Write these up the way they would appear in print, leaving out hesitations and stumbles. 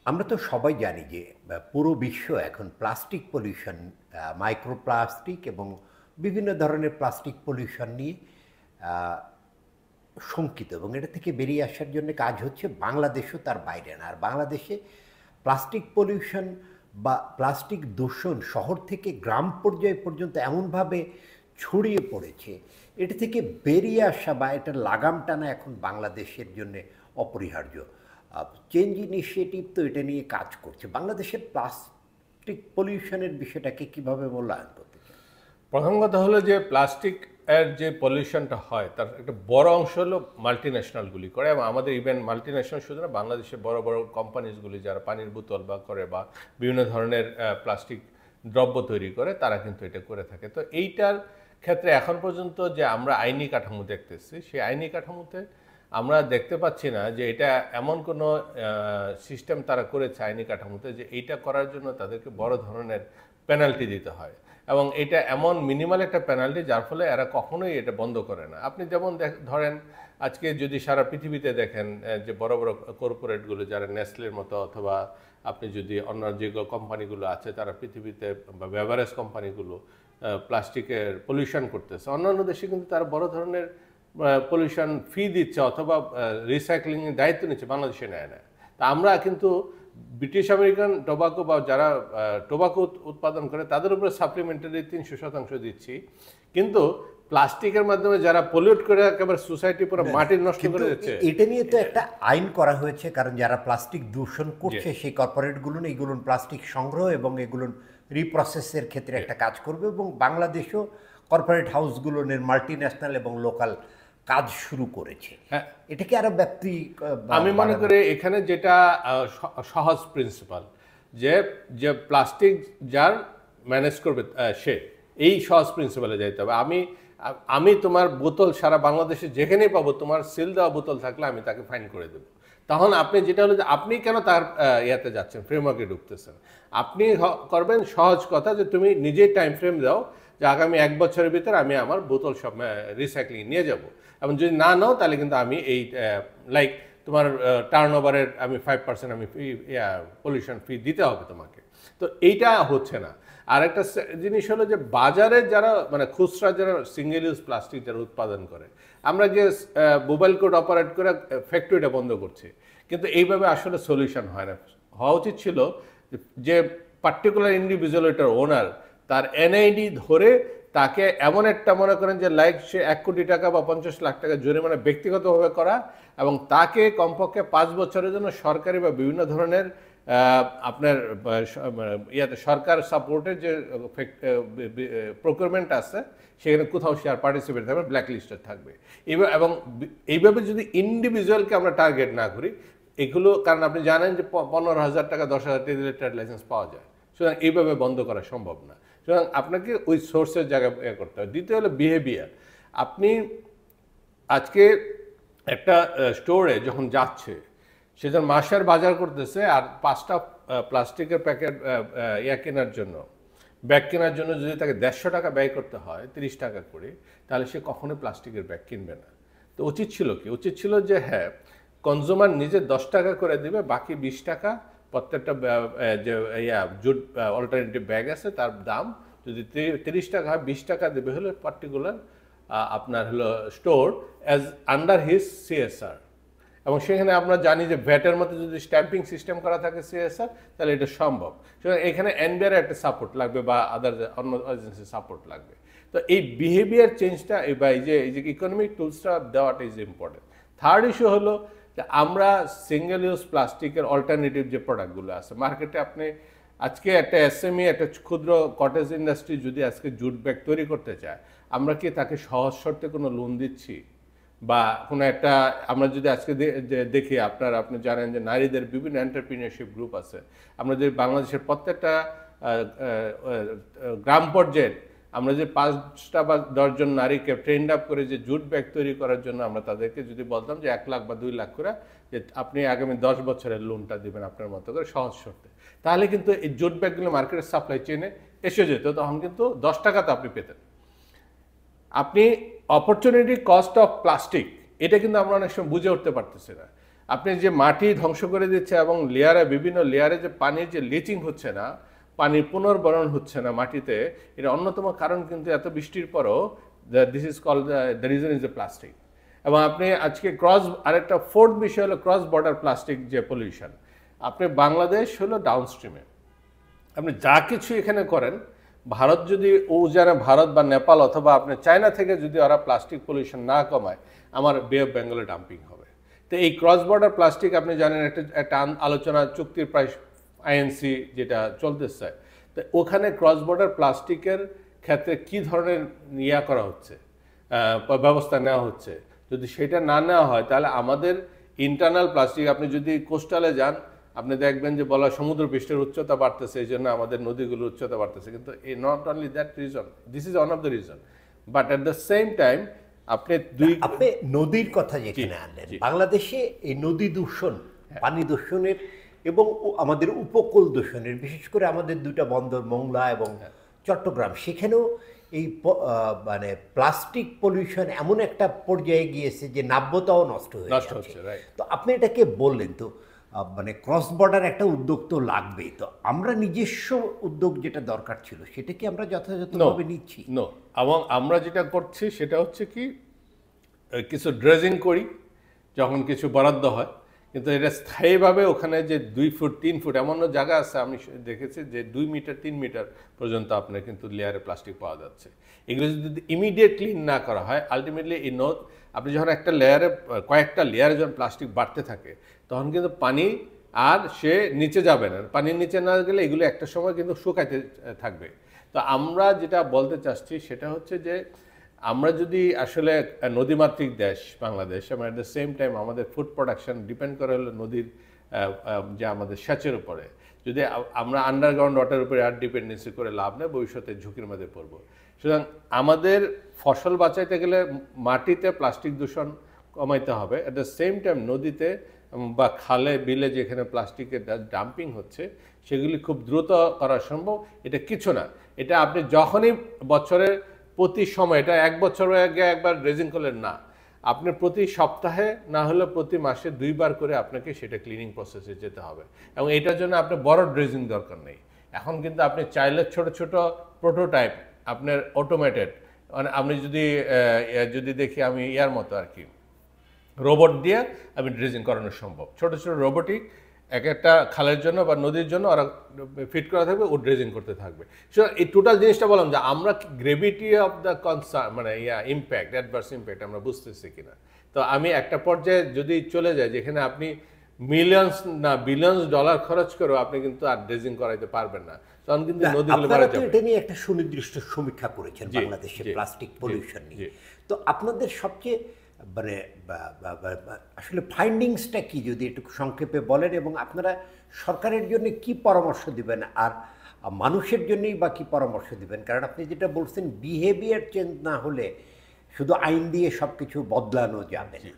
আমরা তো সবাই জানি যে পুরো বিশ্ব এখন প্লাস্টিক পলিউশন, মাইক্রোপ্লাস্টিক এবং বিভিন্ন ধরনের প্লাস্টিক পলিউশন নিয়ে আহ, শঙ্কিত, এবং এটা থেকে বেরিয়ে আসার জন্য কাজ হচ্ছে। বাংলাদেশও তার বাইরে না। আর বাংলাদেশে প্লাস্টিক পলিউশন বা প্লাস্টিক দূষণ শহর থেকে গ্রাম পর্যায় পর্যন্ত এমনভাবে ছড়িয়ে পড়েছে, এটা থেকে বেরিয়ে আসা বা এটার লাগাম টানা এখন বাংলাদেশের জন্য অপরিহার্য। চেঞ্জ ইনিশিয়েটিভ তো এটা নিয়ে কাজ করছে। বাংলাদেশের প্লাস্টিক পলিউশনের বিষয়টাকে কিভাবে মূল্যায়ন করতে চান? প্রথম কথা হলো যে প্লাস্টিক এর যে পলিউশনটা হয় তার একটা বড় অংশ হলো মাল্টিন্যাশনালগুলি করে, এবং আমাদের ইভেন মাল্টিন্যাশনাল শুধু না, বাংলাদেশের বড় বড় কোম্পানিজগুলি যারা পানির বোতল বা করে বা বিভিন্ন ধরনের প্লাস্টিক দ্রব্য তৈরি করে, তারা কিন্তু এটা করে থাকে। তো এইটার ক্ষেত্রে এখন পর্যন্ত যে আমরা আইনি কাঠামো দেখতেছি, সেই আইনি কাঠামোতে আমরা দেখতে পাচ্ছি না যে এটা এমন কোনো সিস্টেম তারা করেছে আইনি কাঠামোতে যে এইটা করার জন্য তাদেরকে বড় ধরনের পেনাল্টি দিতে হয়, এবং এটা এমন মিনিমাল একটা পেনাল্টি যার ফলে এরা কখনোই এটা বন্ধ করে না। আপনি যেমন ধরেন আজকে যদি সারা পৃথিবীতে দেখেন যে বড় বড় কর্পোরেটগুলো যারা নেসলের মতো, অথবা আপনি যদি অন্য যে কোম্পানিগুলো আছে তারা পৃথিবীতে বা বেভারেজ কোম্পানিগুলো প্লাস্টিকের পলিউশন করতেছে, অন্যান্য দেশে কিন্তু তারা বড় ধরনের পলিউশন ফি দিচ্ছে অথবা রিসাইক্লিংয়ের দায়িত্ব নিচ্ছে, বাংলাদেশে নেয় না। তা আমরা কিন্তু ব্রিটিশ আমেরিকান টোবাকো বা যারা টোবাকো উৎপাদন করে তাদের উপরে সাপ্লিমেন্টারি 300% দিচ্ছি, কিন্তু প্লাস্টিকের মাধ্যমে যারা পলিউট করে একেবারে সোসাইটি পুরো মাটি নষ্ট করে দিচ্ছে। এটা নিয়ে তো একটা আইন করা হয়েছে, কারণ যারা প্লাস্টিক দূষণ করছে সেই কর্পোরেটগুলো এগুলো প্লাস্টিক সংগ্রহ এবং এগুলো রিপ্রসেসের ক্ষেত্রে একটা কাজ করবে, এবং বাংলাদেশও কর্পোরেট হাউসগুলো মাল্টি ন্যাশনাল এবং লোকাল কাজ শুরু করেছে। হ্যাঁ, এটাকে আরো ব্যাপ্তি আমি মনে করি এখানে যেটা সহজ প্রিন্সিপাল, যে যে প্লাস্টিক যার ম্যানেজ করবে সে, এই সহজ প্রিন্সিপালে যাইতে হবে। আমি তোমার বোতল সারা বাংলাদেশে যেখানেই পাবো, তোমার সিল দেওয়া বোতল থাকলে আমি তাকে ফাইন করে দেবো। তখন আপনি যেটা হলো যে আপনি কেন তার ইয়াতে যাচ্ছেন, ফ্রেমওয়ার্কে ঢুকতেছেন। আপনি করবেন সহজ কথা যে তুমি নিজেই টাইম ফ্রেম দাও যে আগামী 1 বছরের ভিতরে আমি আমার বোতল সব রিসাইক্লিং নিয়ে যাব, এবং যদি না নাও তাহলে কিন্তু আমি এই লাইক তোমার টার্ন ওভারের আমি 5% আমি পলিউশন ফি দিতে হবে তোমাকে। তো এইটা হচ্ছে না। আর একটা জিনিস হলো যে বাজারে যারা মানে খুচরা যারা সিঙ্গেল ইউজ প্লাস্টিক যারা উৎপাদন করে, আমরা যে মোবাইল কোড অপারেট করে ফ্যাক্টরিটা বন্ধ করছি, কিন্তু এইভাবে আসলে সলিউশন হয় না। হওয়া উচিত ছিল যে পার্টিকুলার ইন্ডিভিজুয়াল এটার ওনার তার এনআইডি ধরে তাকে এমন একটা মনে করেন যে লাইক সে 1 কোটি টাকা বা 50 লাখ টাকা জরিমানা ব্যক্তিগতভাবে করা, এবং তাকে কমপক্ষে 5 বছরের জন্য সরকারি বা বিভিন্ন ধরনের আপনার ইয়াতে সরকার সাপোর্টের যে প্রকিউরমেন্ট আছে সেখানে কোথাও সে আর পার্টিসিপেট থাকবে, ব্ল্যাক লিস্টে থাকবে। এবং এইভাবে যদি ইন্ডিভিজুয়ালকে আমরা টার্গেট না করি এগুলো, কারণ আপনি জানেন যে 15,000 টাকা 10,000 টাকা দিলে ট্রেড লাইসেন্স পাওয়া যায়, সুতরাং এইভাবে বন্ধ করা সম্ভব না। সুতরাং আপনাকে ওই সোর্সের জায়গায় করতে হবে। দ্বিতীয় হলো বিহেভিয়ার। আপনি আজকে একটা স্টোরে যখন যাচ্ছে, সে যখন মাসের বাজার করতেছে আর 5টা প্লাস্টিকের প্যাকেট কেনার জন্য, ব্যাগ কেনার জন্য যদি তাকে 150 টাকা ব্যয় করতে হয় 30 টাকা করে, তাহলে সে কখনোই প্লাস্টিকের ব্যাগ কিনবে না। তো উচিত ছিল কি? উচিত ছিল যে হ্যাঁ, কনজিউমার নিজে 10 টাকা করে দিবে, বাকি 20 টাকা প্রত্যেকটা যে জুট অল্টারনেটিভ ব্যাগ আছে তার দাম যদি 30 টাকা হয়, 20 টাকা দেবে হলো পার্টিকুলার আপনার হলো store as under his CSR. এবং সেখানে আমরা জানি যে ভ্যাটের মধ্যে যদি স্ট্যাম্পিং সিস্টেম করা থাকে সিএসআর, তাহলে এটা সম্ভব। সুতরাং এখানে এনবিআর একটা সাপোর্ট লাগবে বা আদার অন্য এজেন্সির সাপোর্ট লাগবে। তো এই বিহেভিয়ার চেঞ্জটা বা এই যে ইকোনমিক টুলসটা দেওয়াটা ইজ ইম্পর্টেন্ট। থার্ড ইস্যু হলো যে আমরা সিঙ্গেল ইউজ প্লাস্টিকের অল্টারনেটিভ যে প্রোডাক্টগুলো আছে মার্কেটে, আপনি আজকে একটা এসএমই একটা ক্ষুদ্র কটেজ ইন্ডাস্ট্রি যদি আজকে জুট ব্যাগ তৈরি করতে চায়, আমরা কি তাকে সহজ শর্তে কোনো লোন দিচ্ছি? বা কোনো একটা আমরা যদি আজকে দেখি, আপনি জানেন যে নারীদের বিভিন্ন এন্টারপ্রিনিয়রশিপ গ্রুপ আছে। আমরা যদি বাংলাদেশের প্রত্যেকটা গ্রাম পর্যায়ে আমরা যে 5টা বা 10 জন নারীকে ট্রেন্ড আপ করে যে জুট ব্যাগ তৈরি করার জন্য আমরা তাদেরকে যদি বলতাম যে 1 লাখ বা 2 লাখ করে যে আপনি আগামী 10 বছরের লোনটা দিবেন আপনার মতো করে সহজ শর্তে, তাহলে কিন্তু এই জুট ব্যাগগুলো মার্কেটের সাপ্লাই চেইনে এসে যেত। তখন কিন্তু 10 টাকাতে আপনি পেতেন। আপনি অপরচুনিটি কস্ট অফ প্লাস্টিক, এটা কিন্তু আমরা অনেক সময় বুঝে উঠতে পারতেছি না। আপনি যে মাটি ধ্বংস করে দিচ্ছে এবং লেয়ারে বিভিন্ন লেয়ারে যে পানির যে লিচিং হচ্ছে না, পানির পুনর্বরণ হচ্ছে না মাটিতে, এটা অন্যতম কারণ কিন্তু এত বৃষ্টির পরও this is call the reason is the plastic. এবং আপনি আজকে আরেকটা ফোর্থ বিষয় হলো ক্রস বর্ডার প্লাস্টিক যে পলিউশন। আপনি বাংলাদেশ হলো ডাউনস্ট্রিমে, আপনি যা কিছু এখানে করেন, ভারত যদি ভারত বা নেপাল অথবা আপনি চায়না থেকে যদি ওরা প্লাস্টিক পলিউশন না কমায়, আমার বে অফ বেঙ্গলে ডাম্পিং হবে। তো এই ক্রস বর্ডার প্লাস্টিক আপনি জানেন একটা আলোচনা চুক্তির প্রায় আইএনসি যেটা চলতেছে, তো ওখানে ক্রস বর্ডার প্লাস্টিকের ক্ষেত্রে কি ধরনের করা হচ্ছে, ব্যবস্থা নেওয়া হচ্ছে। যদি সেটা না নেওয়া হয় তাহলে আমাদের ইন্টারনাল প্লাস্টিক, আপনি যদি কোস্টালে যান আপনি দেখবেন যে বলা সমুদ্র পৃষ্ঠের উচ্চতা বাড়তেছে, এই জন্য আমাদের নদীগুলোর উচ্চতা বাড়তেছে। কিন্তু not only that reason, this is one of the reason, but at the same time আপনি নদীর কথা যেখানে আনলেন, বাংলাদেশে এই নদী দূষণ, পানি দূষণের এবং আমাদের উপকূল দূষণের, বিশেষ করে আমাদের দুইটা বন্দর মোংলা এবং চট্টগ্রাম, সেখানেও এই মানে প্লাস্টিক পলিউশন এমন একটা পর্যায়ে গিয়েছে যে নাব্যতাও নষ্ট হয়ে যাচ্ছে। তো আপনি এটাকে বললেন, তো মানে ক্রস বর্ডার একটা উদ্যোগ তো লাগবেই, তো আমরা নিজস্ব উদ্যোগ যেটা দরকার ছিল সেটা কি আমরা যথাযথভাবে নিচ্ছি? এবং আমরা যেটা করছি সেটা হচ্ছে কি, কিছু ড্রেজিং করি যখন কিছু বরাদ্দ হয়, কিন্তু এটা স্থায়ীভাবে ওখানে যে 2 ফুট 3 ফুট এমন জায়গা আছে আমি দেখেছি যে 2 মিটার 3 মিটার পর্যন্ত আপনার কিন্তু লেয়ারে প্লাস্টিক পাওয়া যাচ্ছে। এগুলো যদি ইমিডিয়েট ক্লিন না করা হয়, আলটিমেটলি আপনি যখন একটা লেয়ারে কয়েকটা লেয়ারে যখন প্লাস্টিক বাড়তে থাকে তখন কিন্তু পানি আর সে নিচে যাবে না, পানির নিচে না গেলে এগুলো একটা সময় কিন্তু শুকাইতে থাকবে। তো আমরা যেটা বলতে চাচ্ছি সেটা হচ্ছে যে আমরা যদি আসলে নদীমাতৃক দেশ বাংলাদেশ, এবং অ্যাট দ্য সেম টাইম আমাদের ফুড প্রোডাকশন ডিপেন্ড করে হলো নদীর যে আমাদের সেচের উপরে, যদি আমরা আন্ডারগ্রাউন্ড ওয়াটারের উপরে আর ডিপেন্ডেন্সি করে লাভ নেই, ভবিষ্যতে ঝুঁকির মধ্যে পড়বো। সুতরাং আমাদের ফসল বাঁচাইতে গেলে মাটিতে প্লাস্টিক দূষণ কমাইতে হবে, অ্যাট দ্য সেম টাইম নদীতে বা খালে বিলে যেখানে প্লাস্টিকের ডাম্পিং হচ্ছে সেগুলি খুব দ্রুত করা সম্ভব। এটা কিছু না, এটা আপনি যখনই বছরের প্রতি সময়, এটা 1 বছর আগে একবার ড্রেজিং করলেন না, আপনি প্রতি সপ্তাহে না হলে প্রতি মাসে 2 বার করে আপনাকে সেটা ক্লিনিং প্রসেসে যেতে হবে। এবং এটার জন্য আপনার বড় ড্রেজিং দরকার নেই। এখন কিন্তু আপনি চাইলে ছোট ছোট প্রোটোটাইপ আপনার অটোমেটেড, মানে আপনি যদি দেখি আমি মতো আর কি রোবট দিয়ে আমি ড্রেজিং করানো সম্ভব। ছোট ছোট রোবোটিক এক একটা খালের জন্য বা নদীর জন্য ওরা ফিট করা থাকবে, ও ড্রেজিং করতে থাকবে। সো এই টোটাল জিনিসটা বললাম যে আমরা গ্রেভিটি অফ দ্য কনসার্ন মানে ইম্প্যাক্ট, অ্যাডভার্স ইম্প্যাক্ট আমরা বুঝতেছি কিনা। তো আমি একটা পর্যায়ে যদি চলে যাই যেখানে আপনি মিলিয়ন্স না বিলিয়ন্স ডলার খরচ করেও আপনি কিন্তু আর ড্রেজিং করাইতে পারবেন না, তখন কিন্তু নদীগুলো মারা যাবে। এটা নিয়ে একটা সুনির্দিষ্ট সমীক্ষা করেছেন বাংলাদেশে প্লাস্টিক পলিউশন নিয়ে, তো আপনাদের সবচেয়ে মানে আসলে ফাইন্ডিংসটা কি যদি একটু সংক্ষেপে বলেন, এবং আপনারা সরকারের জন্য কি পরামর্শ দিবেন আর মানুষের জন্যই বা কি পরামর্শ দিবেন? কারণ আপনি যেটা বলছেন বিহেভিয়ার চেঞ্জ না হলে শুধু আইন দিয়ে সব কিছু বদলানো যাবে না।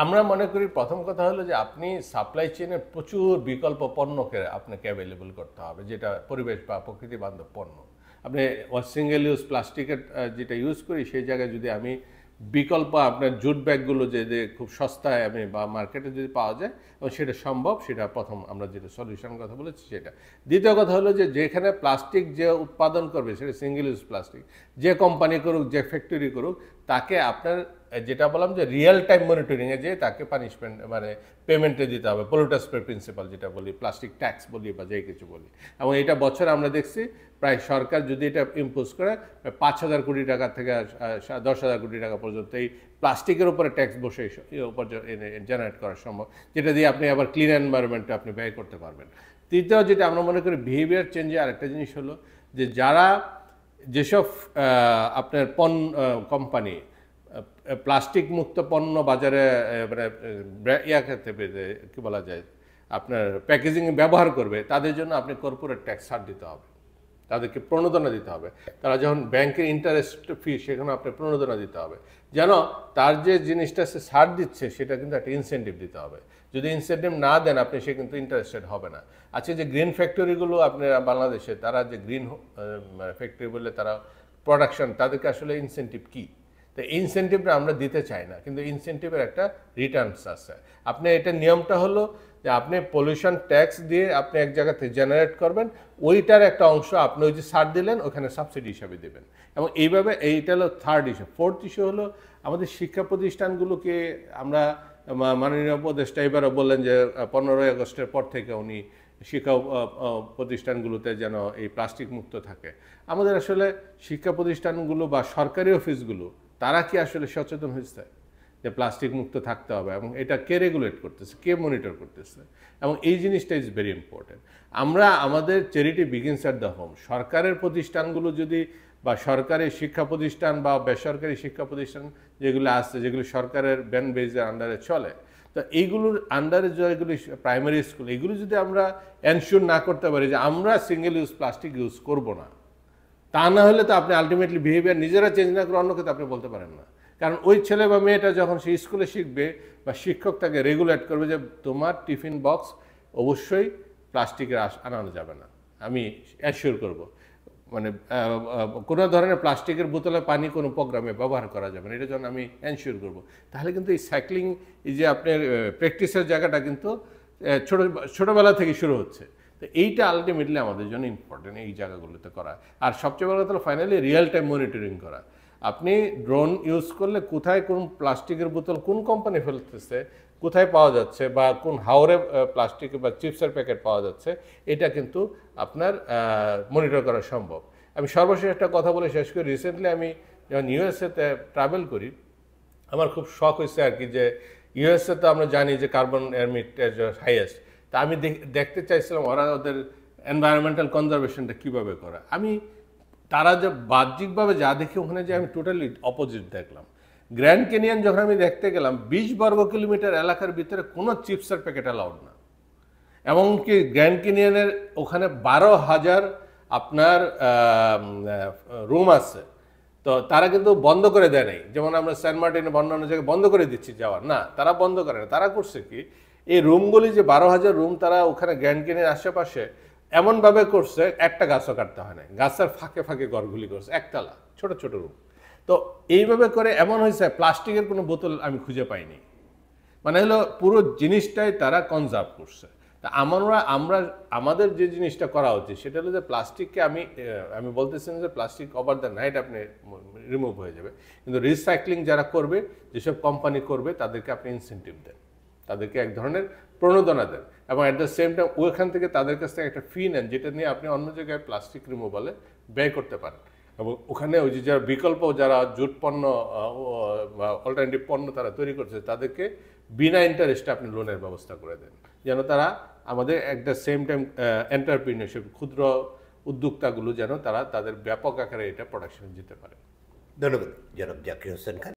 আমরা মনে করি প্রথম কথা হলো যে আপনি সাপ্লাই চেইনের প্রচুর বিকল্প পণ্যকে আপনাকে অ্যাভেলেবল করতে হবে, যেটা পরিবেশ বা প্রকৃতি বান্ধব পণ্য। আপনি সিঙ্গেল ইউজ প্লাস্টিকের যেটা ইউজ করি সেই জায়গায় যদি আমি বিকল্প আপনার জুট ব্যাগগুলো যে খুব সস্তায় আমি বা মার্কেটে যদি পাওয়া যায় এবং সেটা সম্ভব, সেটা প্রথম আমরা যেটা সলিউশনের কথা বলেছি সেটা। দ্বিতীয় কথা হলো যে যেখানে প্লাস্টিক যে উৎপাদন করবে সেটা সিঙ্গেল ইউজ প্লাস্টিক, যে কোম্পানি করুক যে ফ্যাক্টরি করুক, তাকে আপনার যেটা বললাম যে রিয়েল টাইম মনিটরিংয়ে যে তাকে পানিশমেন্ট মানে পেমেন্টে দিতে হবে, পলিউটার্স পে প্রিন্সিপাল যেটা বলি, প্লাস্টিক ট্যাক্স বলি বা যে কিছু বলি। এবং এটা বছর আমরা দেখছি প্রায় সরকার যদি এটা ইম্পোজ করে 5,000 কোটি টাকা থেকে 10,000 কোটি টাকা পর্যন্ত এই প্লাস্টিকের উপরে ট্যাক্স বসে জেনারেট করা সম্ভব, যেটা দিয়ে আপনি আবার ক্লিন এনভায়রনমেন্টে আপনি ব্যয় করতে পারবেন। তৃতীয় যেটা আমরা মনে করি বিহেভিয়ার চেঞ্জে আরেকটা জিনিস হলো যে যারা যেসব আপনার কোম্পানি প্লাস্টিক মুক্ত পণ্য বাজারে মানে ক্ষেত্রে কী বলা যায় আপনার প্যাকেজিং ব্যবহার করবে, তাদের জন্য আপনি কর্পোরেট ট্যাক্স ছাড় দিতে হবে, তাদেরকে প্রণোদনা দিতে হবে। তারা যখন ব্যাংকের ইন্টারেস্ট ফি সেখানে আপনি প্রণোদনা দিতে হবে, যেন তার যে জিনিসটা সে ছাড় দিচ্ছে সেটা কিন্তু একটা ইনসেন্টিভ দিতে হবে। যদি ইনসেন্টিভ না দেন আপনি সে কিন্তু ইন্টারেস্টেড হবে না। আচ্ছা, যে গ্রিন ফ্যাক্টরিগুলো আপনার বাংলাদেশে, তারা যে গ্রিন ফ্যাক্টরি বলে তারা প্রোডাকশন, তাদেরকে আসলে ইনসেন্টিভ কী? তো ইনসেন্টিভটা আমরা দিতে চাই না, কিন্তু ইনসেন্টিভের একটা রিটার্নস আছে। আপনি এটা নিয়মটা হলো যে আপনি পলিউশন ট্যাক্স দিয়ে আপনি এক জায়গা থেকে জেনারেট করবেন, ওইটার একটা অংশ আপনি ওই যে ছাড় দিলেন ওখানে সাবসিডি হিসাবে দেবেন, এবং এইভাবে এইটা হলো থার্ড ইস্যু। ফোর্থ ইস্যু হলো আমাদের শিক্ষা প্রতিষ্ঠানগুলোকে আমরা মাননীয় উপদেষ্টা এবারও বললেন যে 15ই আগস্টের পর থেকে উনি শিক্ষা প্রতিষ্ঠানগুলোতে যেন এই প্লাস্টিক মুক্ত থাকে। আমাদের আসলে শিক্ষা প্রতিষ্ঠানগুলো বা সরকারি অফিসগুলো তারা কি আসলে সচেতন হয়েছে যে প্লাস্টিক মুক্ত থাকতে হবে, এবং এটা কে রেগুলেট করতেছে, কে মনিটর করতেছে, এবং এই জিনিসটা ইজ ভেরি ইম্পর্টেন্ট। আমরা আমাদের charity begins at the home. সরকারের প্রতিষ্ঠানগুলো যদি বা সরকারি শিক্ষা প্রতিষ্ঠান বা বেসরকারি শিক্ষা প্রতিষ্ঠান যেগুলো আছে, যেগুলো সরকারের ব্যান বেজের আন্ডারে চলে, তো এইগুলোর আন্ডারে যেগুলি প্রাইমারি স্কুল, এগুলো যদি আমরা এনশিওর না করতে পারি যে আমরা সিঙ্গেল ইউজ প্লাস্টিক ইউজ করব না, তা না হলে তো আপনি আলটিমেটলি বিহেভিয়ার নিজেরা চেঞ্জ না করে অন্যকে তো আপনি বলতে পারেন না। কারণ ওই ছেলে বা মেয়েটা যখন সে স্কুলে শিখবে বা শিক্ষক তাকে রেগুলেট করবে যে তোমার টিফিন বক্স অবশ্যই প্লাস্টিকের আনানো যাবে না, আমি অ্যাসিওর করব, মানে কোনো ধরনের প্লাস্টিকের বোতলে পানি কোনো প্রোগ্রামে ব্যবহার করা যাবে না, এটা যখন আমি এনশিওর করব, তাহলে কিন্তু এই সাইক্লিং এই যে আপনার প্র্যাকটিসের জায়গাটা কিন্তু ছোটোবেলা থেকে শুরু হচ্ছে। তো এইটা আলটিমেটলি আমাদের জন্য ইম্পর্টেন্ট এই জায়গাগুলোতে করা। আর সবচেয়ে বড় কথা ফাইনালি রিয়েল টাইম মনিটরিং করা। আপনি ড্রোন ইউজ করলে কোথায় কোন প্লাস্টিকের বোতল কোন কোম্পানি ফেলতেছে, কোথায় পাওয়া যাচ্ছে, বা কোন হাওরে প্লাস্টিক বা চিপসের প্যাকেট পাওয়া যাচ্ছে, এটা কিন্তু আপনার মনিটর করা সম্ভব। আমি সর্বশেষ একটা কথা বলে শেষ করি। রিসেন্টলি আমি যখন ইউএসএতে ট্রাভেল করি, আমার খুব শখ হয়েছে আর কি, যে ইউএসএ তো আমরা জানি যে কার্বন এমিট হাইয়েস্ট। তা আমি দেখতে চাইছিলাম ওরা ওদের এনভায়রনমেন্টাল কনজারভেশনটা কীভাবে করে। আমি তারা যে বাহ্যিকভাবে যা দেখি ওখানে যে আমি টোটালি অপোজিট দেখলাম। গ্র্যান্ড ক্যানিয়ন যখন আমি দেখতে গেলাম, 20 বর্গ কিলোমিটার এলাকার ভিতরে কোনো চিপসের প্যাকেট অ্যালাউড না। এমনকি গ্র্যান্ড ক্যানিয়নের ওখানে 12,000 আপনার রুম আছে, তো তারা কিন্তু বন্ধ করে দেয় নাই। যেমন আমরা সেন্ট মার্টিনে অন্যান্য জায়গায় বন্ধ করে দিচ্ছি যাওয়ার, না, তারা বন্ধ করে না। তারা করছে কি, এই রুমগুলি যে 12,000 রুম তারা ওখানে গ্র্যান্ড ক্যানিয়নের আশেপাশে এমনভাবে করছে একটা গাছও কাটতে হয় না, গাছের ফাঁকে ফাঁকে ঘরগুলি করছে, একতলা ছোট ছোট রুম। তো এইভাবে করে এমন হয়েছে প্লাস্টিকের কোনো বোতল আমি খুঁজে পাইনি। মানে হলো পুরো জিনিসটাই তারা কনজার্ভ করছে। তা আমরা আমাদের যে জিনিসটা করা উচিত সেটা হলো যে প্লাস্টিককে আমি বলতেছি না যে প্লাস্টিক ওভার দ্য নাইট আপনি রিমুভ হয়ে যাবে, কিন্তু রিসাইক্লিং যারা করবে, যেসব কোম্পানি করবে, তাদেরকে আপনি ইনসেন্টিভ দেন, তাদেরকে এক ধরনের প্রণোদনা দেন, এবং অ্যাট দ্য সেম টাইম ওইখান থেকে তাদের কাছ থেকে একটা ফি নেন, যেটা নিয়ে আপনি অন্য জায়গায় প্লাস্টিক রিমুভালে ব্যয় করতে পারেন। এবং ওখানে ওই যে যারা বিকল্প, যারা জুট পণ্য বা অল্টারনেটিভ পণ্য তারা তৈরি করছে, তাদেরকে বিনা ইন্টারেস্টে আপনি লোনের ব্যবস্থা করে দেন, যেন তারা আমাদের at the same time entrepreneurship, ক্ষুদ্র উদ্যোক্তাগুলো যেন তারা তাদের ব্যাপক আকারে এটা প্রোডাকশনে যেতে পারে। ধন্যবাদ জনাব জাকির হোসেন খান।